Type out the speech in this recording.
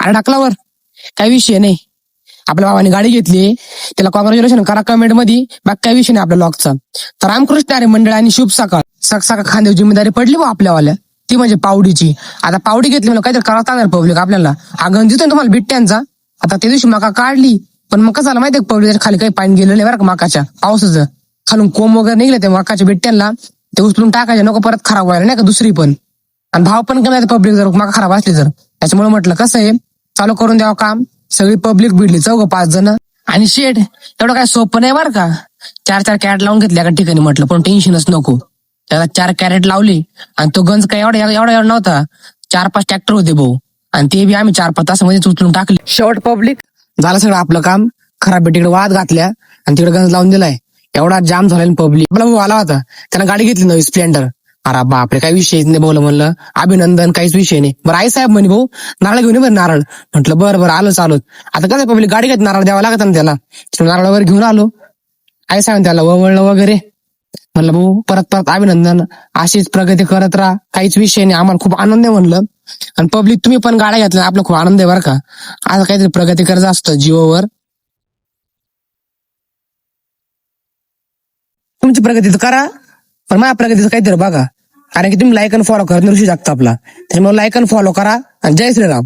अरे टाकलावर काही विषय नाही. आपल्या भावाने गाडी घेतली, त्याला कॉंग्रॅच्युलेशन करा कमेंट मध्ये. बाकी काही विषय नाही आपल्या लॉकचा. तर रामकृष्ण अरे मंडळ आणि शुभ सकाळ. सकाळ खांद्यावर जिम्मेदारी पडली बा आपल्यावाल्या, ती म्हणजे पावडीची. आता पावडी घेतली म्हणून काहीतरी करावं लागणार पब्लिक आपल्याला. हा गंज देतो तुम्हाला बिट्ट्यांचा. आता त्या दिवशी मका काढली, पण मग कसं झालं माहितीये पब्लिक खाली काही पाणी गेलं नाही बरं का मकाच्या पावसाचं. खालून कोंब वगैरे निघले ते मकाच्या बिट्ट्यांना, ते उचलून टाकायचे नको परत खराब व्हायला नाही का दुसरी पण. आणि भाव पण कमी पब्लिक जर मका खराब असली तर. त्याच्यामुळे म्हटलं कसं आहे चालू करून द्यावं काम. सगळी पब्लिक भिडली 4-5 जण. आणि शेड एवढं काय सोपं नाही बरं का. 4-4 कॅरेट लावून घेतल्या एका ठिकाणी म्हटलं, पण टेन्शनच नको. त्याला 4 कॅरेट लावले आणि तो गंज काय एवढा नव्हता. 4-5 ट्रॅक्टर होते भाऊ, आणि ते बी आम्ही 4-5 तासामध्ये उचलून टाकले. शेवट पब्लिक झालं सगळं आपलं काम. खराब तिकडे वाद घातल्या आणि तिकडे गंज लावून दिलाय. एवढा जाम झाला पब्लिक. आपला भाऊ आला होता, त्यानं गाडी घेतली नवी स्प्लेंडर. अरे बापरे काही विषयच नाही बोल म्हणलं. अभिनंदन काहीच विषय नाही. बरं आई साहेब म्हणे भाऊ नारळ घेऊन ये बरं नारळ. म्हटलं बरं आलो. आता कसं पब्लिक गाडी घेत नारळ द्यावा लागत ना त्याला. नारळ वगैरे घेऊन आलो. आई साहेब त्याला वळलं वगैरे. म्हणलं भाऊ परत अभिनंदन, अशीच प्रगती करत राहा, काहीच विषय नाही, आम्हाला खूप आनंद आहे म्हणलं. आणि पब्लिक तुम्ही पण गाड्या घेतल्या आपला खूप आनंद आहे बरं का. आता काहीतरी प्रगती करायचं असतं जीवावर. तुमची प्रगती तर करा, पण माझ्या प्रगतीचं काहीतरी बघा. कारण की तुम्ही लाईक आणि फॉलो करत ऋषी जगतापला. त्यामुळे लाईक आणि फॉलो करा आणि जय श्रीराम.